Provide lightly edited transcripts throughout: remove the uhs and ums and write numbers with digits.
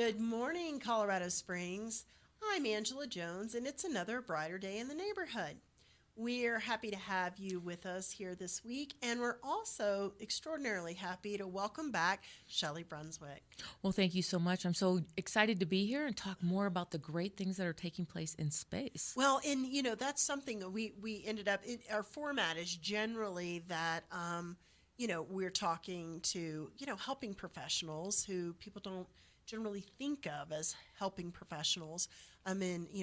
Good morning, Colorado Springs. I'm Angela Jones, and it's another brighter day in the neighborhood. We're happy to have you with us here this week, and we're also extraordinarily happy to welcome back Shelli Brunswick. Well, thank you so much. I'm so excited to be here and talk more about the great things that are taking place in space. Well, and that's something that we ended up, our format is generally that, we're talking to, helping professionals who people don't generally think of as helping professionals.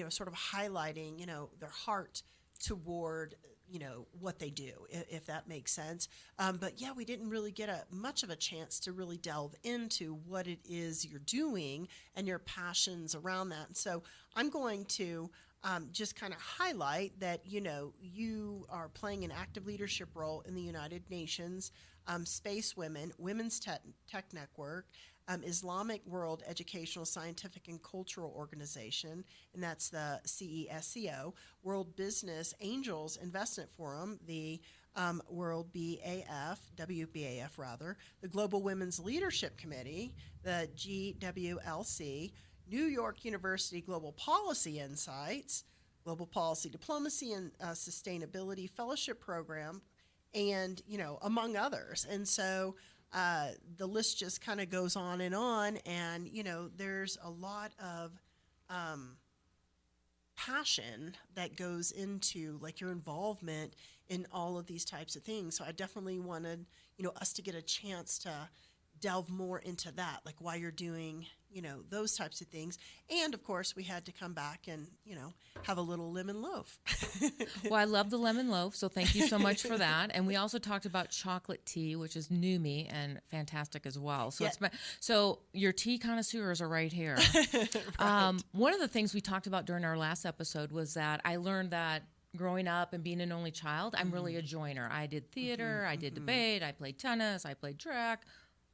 Sort of highlighting, their heart toward what they do, if that makes sense. But yeah, we didn't really get much of a chance to really delve into what it is you're doing and your passions around that. And so I'm going to just kind of highlight that you are playing an active leadership role in the United Nations Space Women, WomenTech Network, Islamic World Educational, Scientific, and Cultural Organization, and that's the CESCO, World Business Angels Investment Forum, the World BAF, WBAF rather, the Global Women's Leadership Committee, the GWLC, New York University Global Policy Insights, Global Policy Diplomacy and Sustainability Fellowship Program, and, among others. And so the list just kind of goes on, and there's a lot of passion that goes into like your involvement in all of these types of things. So I definitely wanted us to get a chance to delve more into that, like why you're doing those types of things. And of course we had to come back and have a little lemon loaf. Well, I love the lemon loaf, so thank you so much for that. And we also talked about chocolate tea, which is new me and fantastic as well. So so your tea connoisseurs are right here. Right. One of the things we talked about during our last episode was that I learned that growing up and being an only child, I'm really a joiner. I did theater, I did debate, I played tennis, I played track.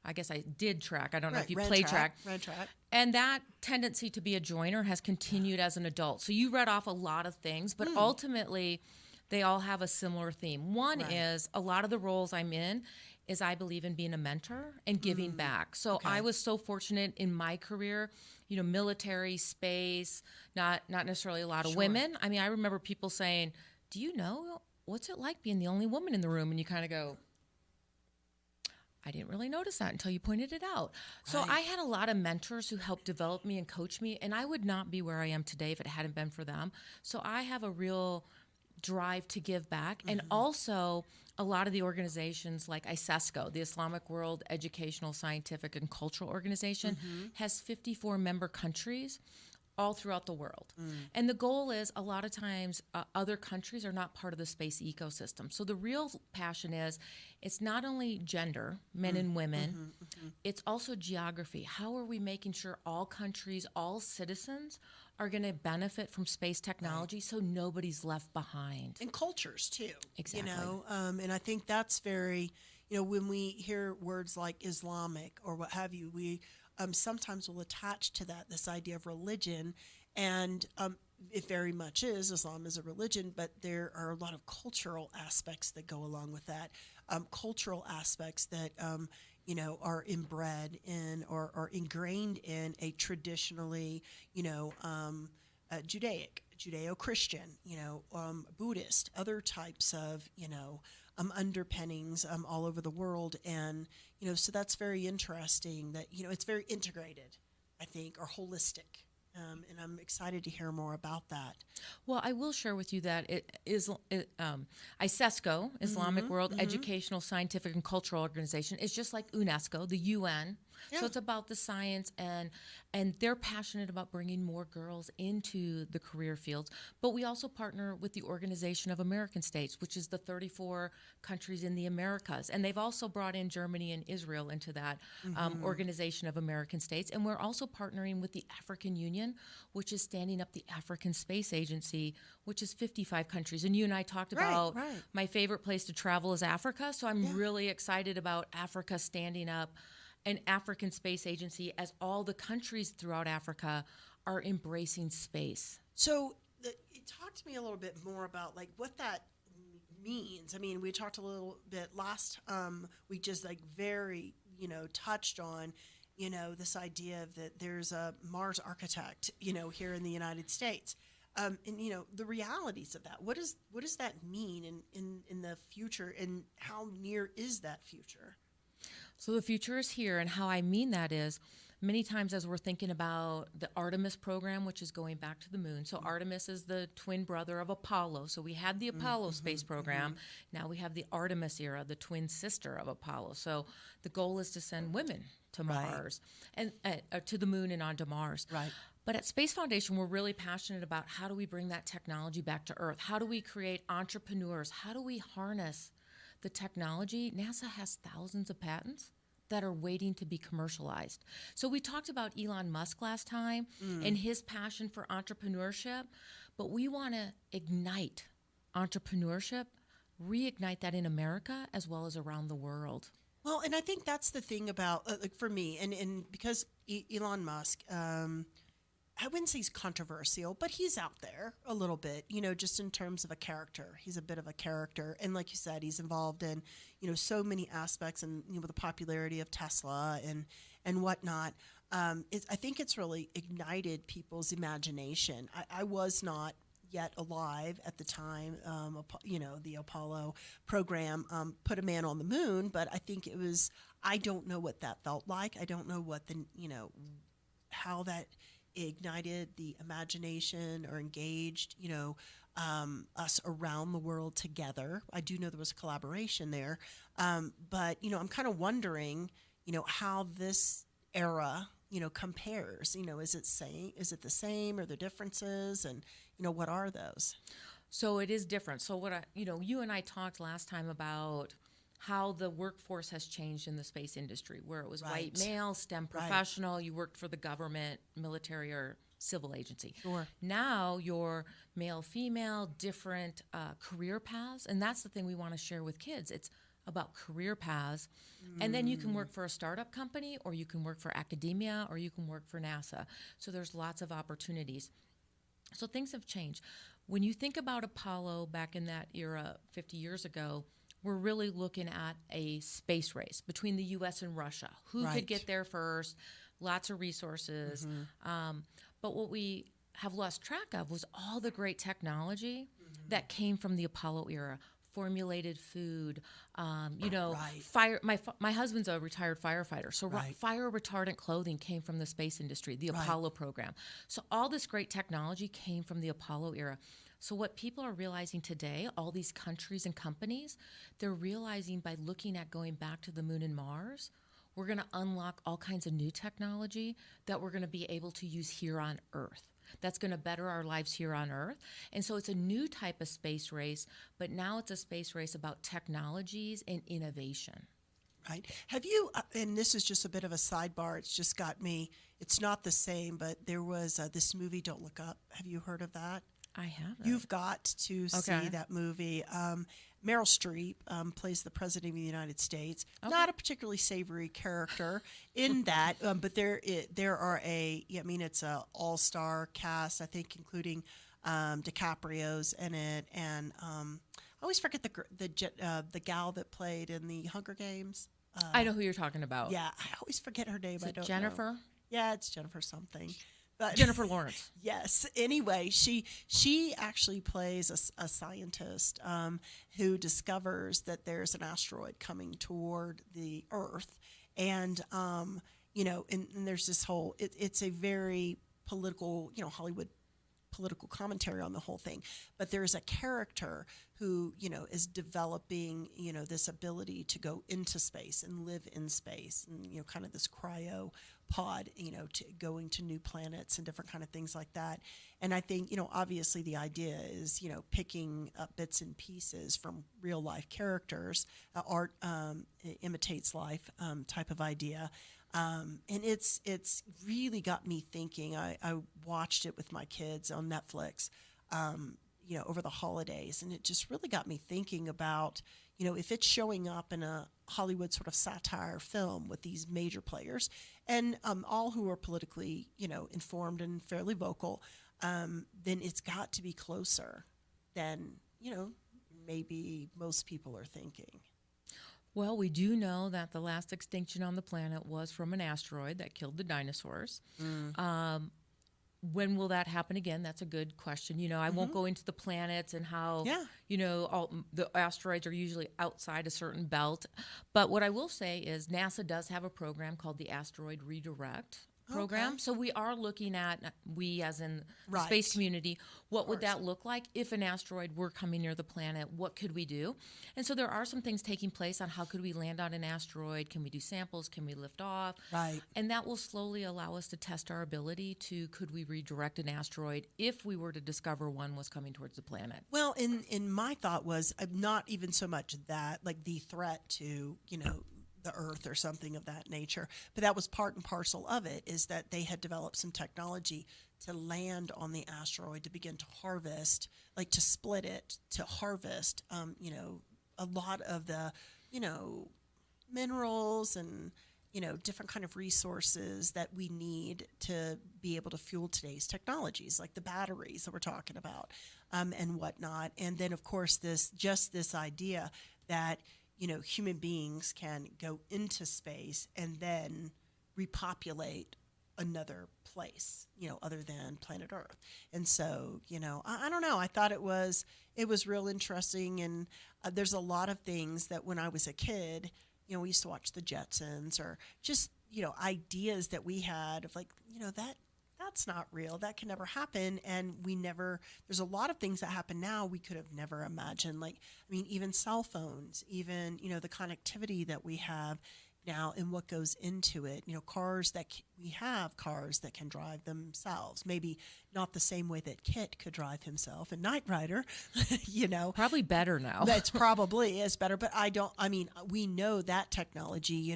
I guess I did track. I don't know if you play track. Ran track. And that tendency to be a joiner has continued as an adult. So you read off a lot of things, but ultimately they all have a similar theme. One is a lot of the roles I'm in is I believe in being a mentor and giving back. So I was so fortunate in my career, military, space, not necessarily a lot of women. I mean, I remember people saying, do you know what's it like being the only woman in the room? And you kind of go, I didn't really notice that until you pointed it out. So I had a lot of mentors who helped develop me and coach me, and I would not be where I am today if it hadn't been for them. So I have a real drive to give back. And also a lot of the organizations like ICESCO, the Islamic World Educational, Scientific, and Cultural Organization, has 54 member countries all throughout the world. And the goal is a lot of times other countries are not part of the space ecosystem. So the real passion is it's not only gender, men and women, it's also geography. How are we making sure all countries, all citizens are going to benefit from space technology so nobody's left behind? And cultures too. Exactly. And I think that's very, when we hear words like Islamic or what have you, we sometimes will attach to that this idea of religion, and it very much is. Islam is a religion, but there are a lot of cultural aspects that go along with that, cultural aspects that are inbred in or are ingrained in a traditionally Judeo-Christian, Buddhist, other types of underpinnings all over the world. And so that's very interesting that it's very integrated, I think, or holistic. And I'm excited to hear more about that. Well, I will share with you that ICESCO, Islamic World Educational, Scientific, and Cultural Organization, is just like UNESCO, the UN. Yeah. So it's about the science, and they're passionate about bringing more girls into the career fields. But we also partner with the Organization of American States, which is the 34 countries in the Americas. And they've also brought in Germany and Israel into that Organization of American States. And we're also partnering with the African Union, which is standing up the African Space Agency, which is 55 countries. And you and I talked about my favorite place to travel is Africa. So I'm really excited about Africa standing up an African Space Agency as all the countries throughout Africa are embracing space. So talk to me a little bit more about like what that means. I mean, we talked a little bit last week, just like very, touched on this idea of that there's a Mars architect, here in the United States. And, the realities of that. What does that mean in the future, and how near is that future? So the future is here, and how I mean that is many times as we're thinking about the Artemis program, which is going back to the moon. So Artemis is the twin brother of Apollo. So we had the Apollo space program. Now we have the Artemis era, the twin sister of Apollo. So the goal is to send women to Mars and to the moon and onto Mars. Right. But at Space Foundation, we're really passionate about how do we bring that technology back to Earth? How do we create entrepreneurs? How do we harness the technology? NASA has thousands of patents that are waiting to be commercialized. So we talked about Elon Musk last time and his passion for entrepreneurship, but we want to ignite entrepreneurship, reignite that in America as well as around the world. Well, and I think that's the thing about, for me, and because Elon Musk, I wouldn't say he's controversial, but he's out there a little bit, just in terms of a character. He's a bit of a character. And like you said, he's involved in, so many aspects, and, the popularity of Tesla and whatnot. I think it's really ignited people's imagination. I was not yet alive at the time, the Apollo program put a man on the moon, but I think I don't know what that felt like. I don't know what how that ignited the imagination or engaged, us around the world together. I do know there was a collaboration there. But, I'm kind of wondering, how this era, compares. Is it the same? Are there differences? And, what are those? So it is different. So you and I talked last time about how the workforce has changed in the space industry, where it was white male, STEM professional, you worked for the government, military, or civil agency. Sure. Now you're male, female, different career paths, and that's the thing we want to share with kids. It's about career paths, and then you can work for a startup company, or you can work for academia, or you can work for NASA. So there's lots of opportunities. So things have changed. When you think about Apollo back in that era 50 years ago, we're really looking at a space race between the U.S. and Russia. Who could get there first? Lots of resources. But what we have lost track of was all the great technology that came from the Apollo era. Formulated food, fire. My husband's a retired firefighter, so fire retardant clothing came from the space industry, the Apollo program. So all this great technology came from the Apollo era. So what people are realizing today, all these countries and companies, they're realizing by looking at going back to the moon and Mars, we're going to unlock all kinds of new technology that we're going to be able to use here on Earth. That's going to better our lives here on Earth. And so it's a new type of space race, but now it's a space race about technologies and innovation. Right. Have you, and this is just a bit of a sidebar, it's just got me, it's not the same, but there was this movie, Don't Look Up. Have you heard of that? I haven't. You've got to see that movie. Meryl Streep plays the President of the United States. Okay. Not a particularly savory character in that, but there are it's a all-star cast, I think, including DiCaprio's in it, and I always forget the gal that played in the Hunger Games. I know who you're talking about. Yeah, I always forget her name. Is it Jennifer? Know. Yeah, it's Jennifer something. But Jennifer Lawrence. Yes. Anyway, she actually plays a scientist who discovers that there's an asteroid coming toward the Earth, and and there's this whole. It's a very political, Hollywood political commentary on the whole thing. But there's a character who, is developing, this ability to go into space and live in space, and, kind of this cryo pod, to going to new planets and different kind of things like that. And I think, obviously the idea is, picking up bits and pieces from real life characters, art imitates life type of idea. And it's really got me thinking. I watched it with my kids on Netflix, over the holidays, and it just really got me thinking about, if it's showing up in a Hollywood sort of satire film with these major players, and all who are politically, informed and fairly vocal, then it's got to be closer than, maybe most people are thinking. Well, we do know that the last extinction on the planet was from an asteroid that killed the dinosaurs. When will that happen again? That's a good question. I won't go into the planets and how, all the asteroids are usually outside a certain belt. But what I will say is NASA does have a program called the Asteroid Redirect program. Okay. So we are looking at, we as in the Right. space community, what would that look like if an asteroid were coming near the planet? What could we do? And so there are some things taking place on how could we land on an asteroid? Can we do samples? Can we lift off? Right. And that will slowly allow us to test our ability to, could we redirect an asteroid if we were to discover one was coming towards the planet? Well, in my thought was not even so much that, like the threat to, the Earth or something of that nature, but that was part and parcel of it, is that they had developed some technology to land on the asteroid to begin to harvest, like to split it, to harvest, a lot of the, minerals and, different kind of resources that we need to be able to fuel today's technologies, like the batteries that we're talking about, and whatnot. And then, of course, this idea that, human beings can go into space and then repopulate another place, other than planet Earth. And so, I don't know. I thought it was real interesting. And there's a lot of things that when I was a kid, we used to watch the Jetsons, or just, ideas that we had of like, that's not real. That can never happen. And there's a lot of things that happen now we could have never imagined. Like, even cell phones, even, the connectivity that we have now and what goes into it. We have cars that can drive themselves. Maybe not the same way that Kit could drive himself in Knight Rider, Probably better now. That's probably is better, but we know that technology,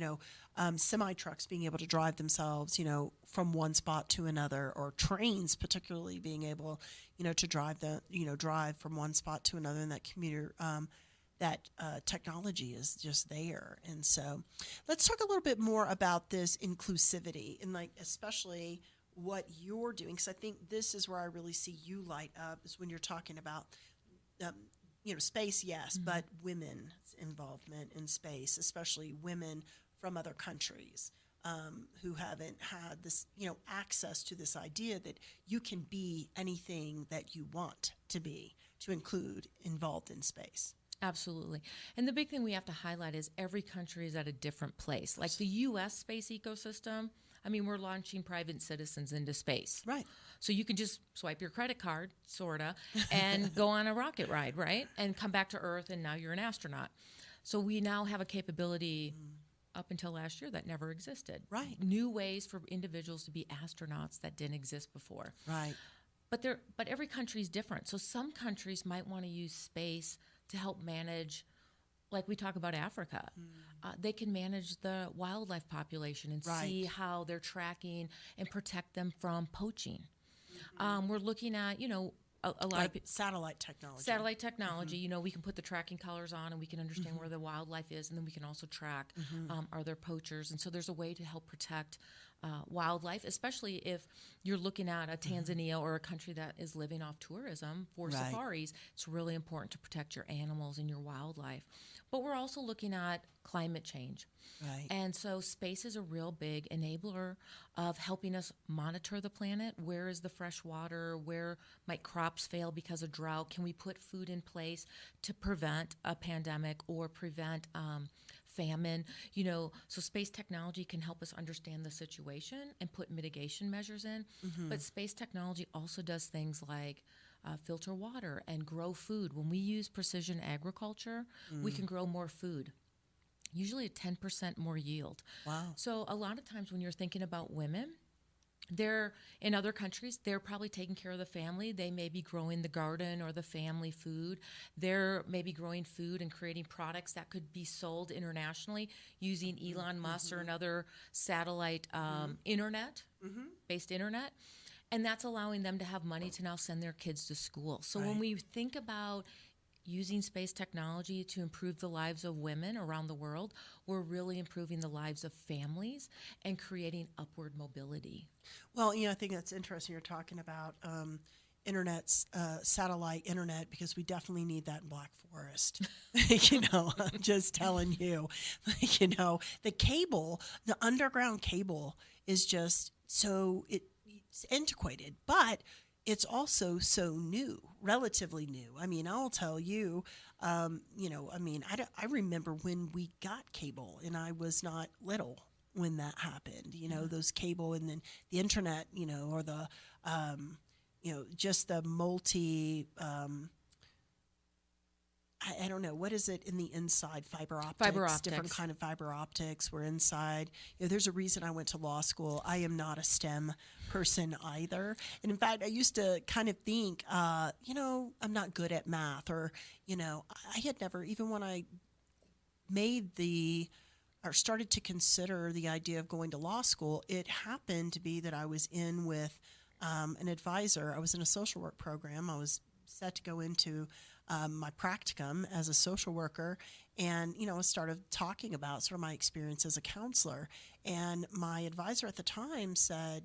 semi-trucks being able to drive themselves, from one spot to another, or trains particularly being able, to drive from one spot to another, and that commuter, that technology is just there. And so let's talk a little bit more about this inclusivity and especially what you're doing, because I think this is where I really see you light up, is when you're talking about space, yes, but women's involvement in space, especially women from other countries who haven't had this, access to this idea that you can be anything that you want to be, to include involved in space. Absolutely. And the big thing we have to highlight is every country is at a different place. Like the U.S. space ecosystem, we're launching private citizens into space. Right. So you can just swipe your credit card, sort of, and go on a rocket ride, right? And come back to Earth, and now you're an astronaut. So we now have a capability up until last year that never existed. Right. New ways for individuals to be astronauts that didn't exist before. Right. But every country is different. So some countries might want to use space to help manage, like we talk about Africa. They can manage the wildlife population and see how they're tracking and protect them from poaching. We're looking at, a lot of satellite technology. Satellite technology, we can put the tracking collars on and we can understand where the wildlife is, and then we can also track are there poachers. And so there's a way to help protect wildlife, especially if you're looking at a Tanzania or a country that is living off tourism for safaris. It's really important to protect your animals and your wildlife. But we're also looking at climate change. Right. And so space is a real big enabler of helping us monitor the planet. Where is the fresh water? Where might crops fail because of drought? Can we put food in place to prevent a pandemic or prevent famine? So space technology can help us understand the situation and put mitigation measures in. But space technology also does things like filter water and grow food. When we use precision agriculture, we can grow more food, usually at 10% more yield. Wow. So a lot of times when you're thinking about women, they're in other countries, they're probably taking care of the family. They may be growing the garden or the family food. They're maybe growing food and creating products that could be sold internationally using Elon Musk or another satellite based internet. And that's allowing them to have money to now send their kids to school. So when we think about using space technology to improve the lives of women around the world, we're really improving the lives of families and creating upward mobility. Well, I think that's interesting. You're talking about, satellite internet, because we definitely need that in Black Forest. I'm just telling you, the underground cable is just it's antiquated, but it's also so new, relatively new. I mean, I'll tell you, I remember when we got cable, and I was not little when that happened, those cable, and then the internet, or the, just the multi, I don't know, what is it in the inside? Fiber optics. Different kind of fiber optics were inside. There's a reason I went to law school. I am not a STEM person either. And in fact, I used to kind of think, I'm not good at math, or, I had never, even when I started to consider the idea of going to law school, it happened to be that I was in with an advisor. I was in a social work program. I was set to go into my practicum as a social worker, and I started talking about sort of my experience as a counselor. And my advisor at the time said,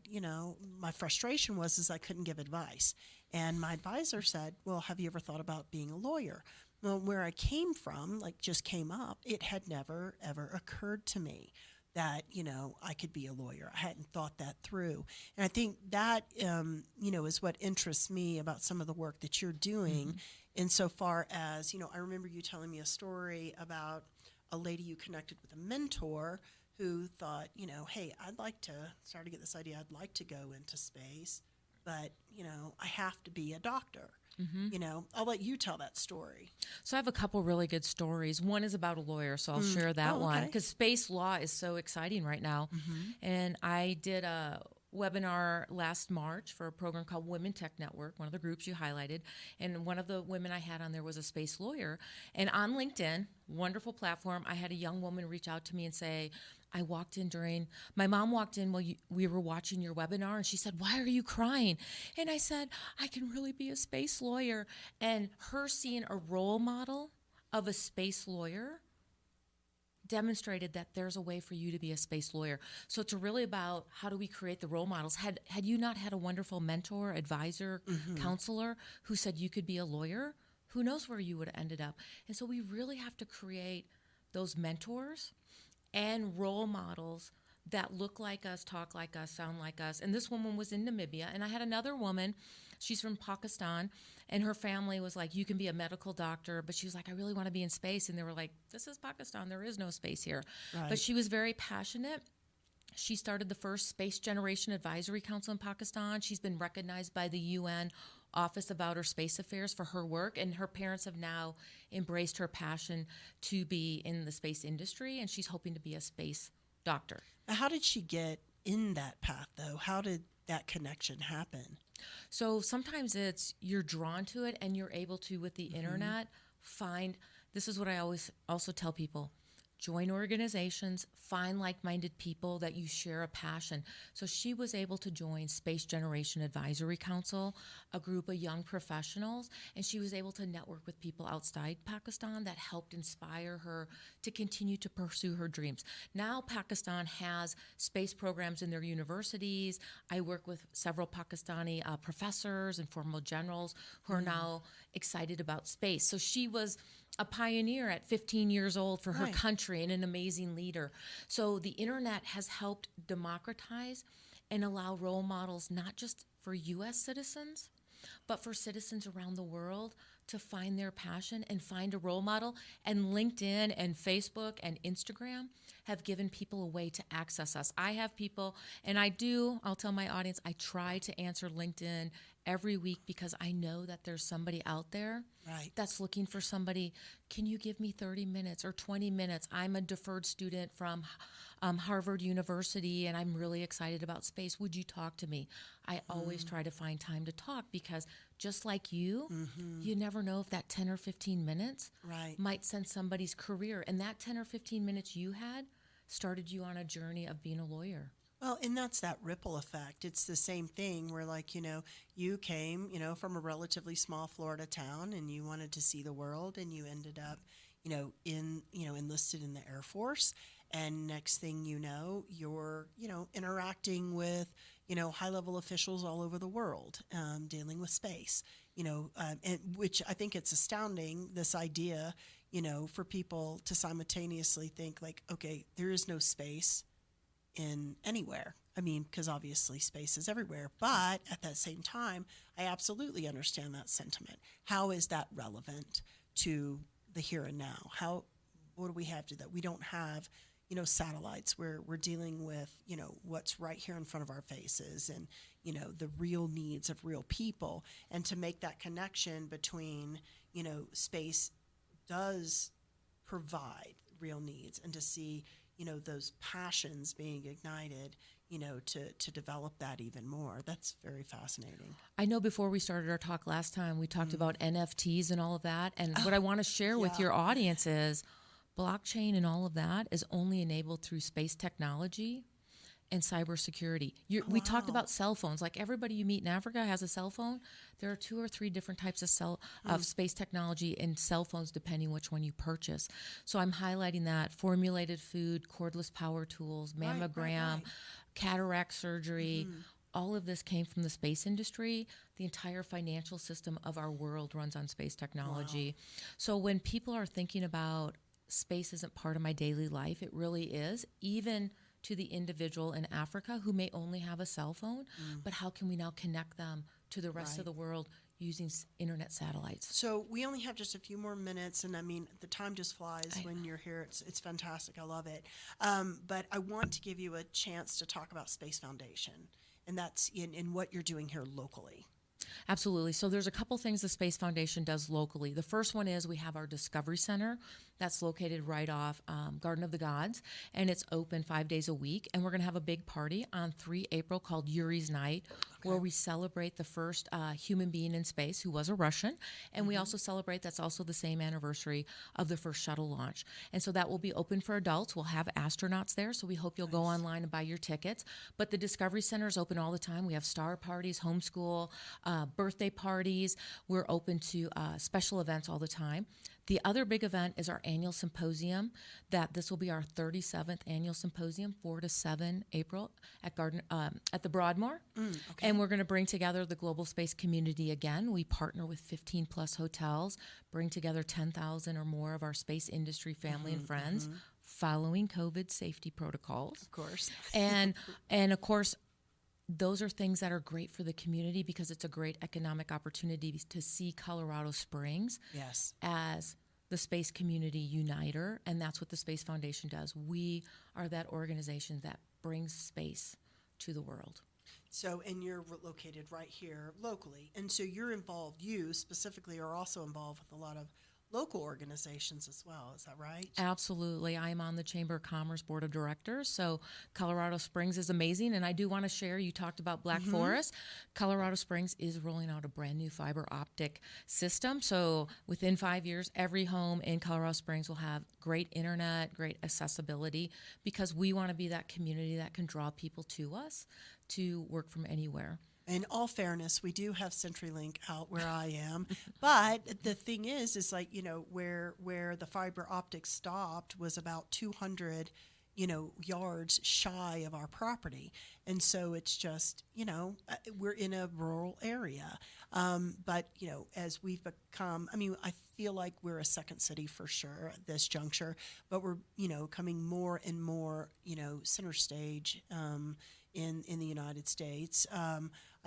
my frustration was I couldn't give advice. And my advisor said, well, have you ever thought about being a lawyer? Well, where I came from, just came up, it had never, ever occurred to me that, I could be a lawyer. I hadn't thought that through. And I think that, is what interests me about some of the work that you're doing, insofar as, I remember you telling me a story about a lady you connected with, a mentor who thought, hey, I'd like to start to get this idea. I'd like to go into space, but, I have to be a doctor. I'll let you tell that story. So I have a couple really good stories. One is about a lawyer, so I'll share that one, because space law is so exciting right now. And I did a webinar last March for a program called WomenTech Network, one of the groups you highlighted. And one of the women I had on there was a space lawyer. And on LinkedIn, wonderful platform, I had a young woman reach out to me and say, my mom walked in while we were watching your webinar, and she said, why are you crying? And I said, I can really be a space lawyer. And her seeing a role model of a space lawyer demonstrated that there's a way for you to be a space lawyer. So it's really about, how do we create the role models? Had you not had a wonderful mentor, advisor, counselor who said you could be a lawyer, who knows where you would have ended up? And so we really have to create those mentors and role models that look like us, talk like us, sound like us. And this woman was in Namibia. And I had another woman, she's from Pakistan, and her family was like, you can be a medical doctor. But she was like, I really want to be in space. And they were like, this is Pakistan. There is no space here. Right. But she was very passionate. She started the first Space Generation Advisory Council in Pakistan. She's been recognized by the UN Office of Outer Space Affairs for her work, and her parents have now embraced her passion to be in the space industry, and she's hoping to be a space doctor. Now, how did she get in that path, though? How did that connection happen? So sometimes it's you're drawn to it, and you're able to, with the internet, find, this is what I always also tell people, join organizations, find like-minded people that you share a passion. So she was able to join Space Generation Advisory Council, a group of young professionals, and she was able to network with people outside Pakistan that helped inspire her to continue to pursue her dreams. Now Pakistan has space programs in their universities. I work with several Pakistani professors and former generals who are now excited about space. So she was a pioneer at 15 years old for her country and an amazing leader. So the internet has helped democratize and allow role models, not just for U.S. citizens, but for citizens around the world to find their passion and find a role model. And LinkedIn and Facebook and Instagram have given people a way to access us. I have people, and I'll tell my audience, I try to answer LinkedIn every week because I know that there's somebody out there that's looking for somebody. Can you give me 30 minutes or 20 minutes? I'm a deferred student from Harvard University, and I'm really excited about space. Would you talk to me? I always try to find time to talk because just like you, you never know if that 10 or 15 minutes might send somebody's career. And that 10 or 15 minutes you had started you on a journey of being a lawyer. Well, and that's that ripple effect. It's the same thing where, you came, from a relatively small Florida town, and you wanted to see the world, and you ended up, enlisted in the Air Force. And next thing you know, you're, interacting with, high-level officials all over the world dealing with space, and which I think it's astounding, this idea, for people to simultaneously think like, okay, there is no space in anywhere. I mean, because obviously space is everywhere, but at that same time, I absolutely understand that sentiment. How is that relevant to the here and now? What do we have to that? We don't have, satellites where we're dealing with, what's right here in front of our faces and, the real needs of real people. And to make that connection between, space does provide real needs, and to see, those passions being ignited, to develop that even more. That's very fascinating. I know before we started our talk last time, we talked about NFTs and all of that. And what I want to share with your audience is blockchain and all of that is only enabled through space technology and cybersecurity. We talked about cell phones. Like everybody you meet in Africa has a cell phone. There are 2 or 3 different types of space technology and cell phones, depending which one you purchase. So I'm highlighting that formulated food, cordless power tools, mammogram, cataract surgery. All of this came from the space industry. The entire financial system of our world runs on space technology. Wow. So when people are thinking about space isn't part of my daily life, it really is, even to the individual in Africa who may only have a cell phone, but how can we now connect them to the rest of the world using internet satellites? So we only have just a few more minutes, and I mean, the time just flies when you're here. It's fantastic. I love it. But I want to give you a chance to talk about Space Foundation, and that's in what you're doing here locally. Absolutely. So there's a couple things the Space Foundation does locally. The first one is we have our Discovery Center that's located right off Garden of the Gods, and it's open 5 days a week. And we're going to have a big party on 3 April called Yuri's Night, where we celebrate the first human being in space who was a Russian. And we also celebrate, that's also the same anniversary of the first shuttle launch. And so that will be open for adults. We'll have astronauts there, so we hope you'll go online and buy your tickets. But the Discovery Center is open all the time. We have star parties, homeschool, birthday parties. We're open to special events all the time. The other big event is our annual symposium. This will be our 37th annual symposium, 4 to 7 April at the Broadmoor. And we're going to bring together the global space community again. We partner with 15 plus hotels, bring together 10,000 or more of our space industry family and friends, following COVID safety protocols. Of course. And of course, those are things that are great for the community because it's a great economic opportunity to see Colorado Springs as the space community uniter, and that's what the Space Foundation does. We are that organization that brings space to the world. So, and you're located right here locally, and so you're involved, you specifically are also involved with a lot of local organizations as well. Is that right? Absolutely. I'm on the Chamber of Commerce Board of Directors. So Colorado Springs is amazing. And I do want to share, you talked about Black Forest. Colorado Springs is rolling out a brand new fiber optic system. So within 5 years, every home in Colorado Springs will have great internet, great accessibility, because we want to be that community that can draw people to us to work from anywhere. In all fairness, we do have CenturyLink out where I am, but the thing is like, where the fiber optic stopped was about 200, yards shy of our property. And so it's just, we're in a rural area. But, as we've become, I feel like we're a second city for sure at this juncture, but we're, coming more and more, center stage in the United States.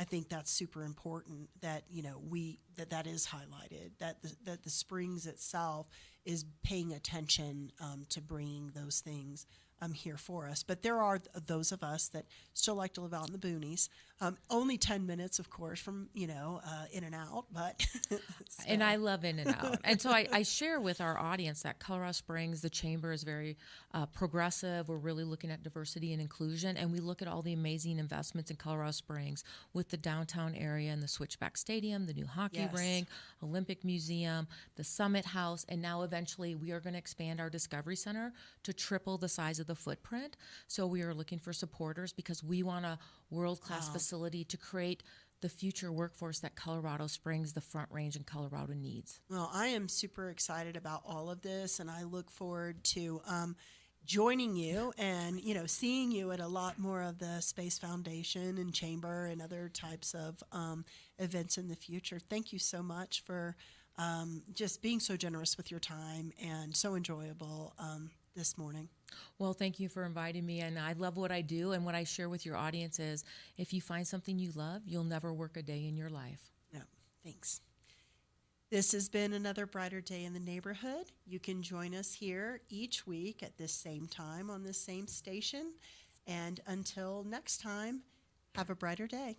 I think that's super important that that is highlighted, that the Springs itself is paying attention to bringing those things here for us. But there are those of us that still like to live out in the boonies. Only 10 minutes, of course, from in and out, but and I love in and out. And so I share with our audience that Colorado Springs, the Chamber is very progressive. We're really looking at diversity and inclusion, and we look at all the amazing investments in Colorado Springs with the downtown area and the Switchback Stadium, the new hockey rink, Olympic Museum, the Summit House, and now eventually we are going to expand our Discovery Center to triple the size of the footprint. So we are looking for supporters because we want a world-class facility to create the future workforce that Colorado Springs, the Front Range, and Colorado needs. Well, I am super excited about all of this, and I look forward to joining you and, seeing you at a lot more of the Space Foundation and Chamber and other types of events in the future. Thank you so much for just being so generous with your time and so enjoyable this morning. Well, thank you for inviting me, and I love what I do, and what I share with your audience is if you find something you love, you'll never work a day in your life. No, thanks. This has been another Brighter Day in the Neighborhood. You can join us here each week at this same time on this same station. And until next time, have a brighter day.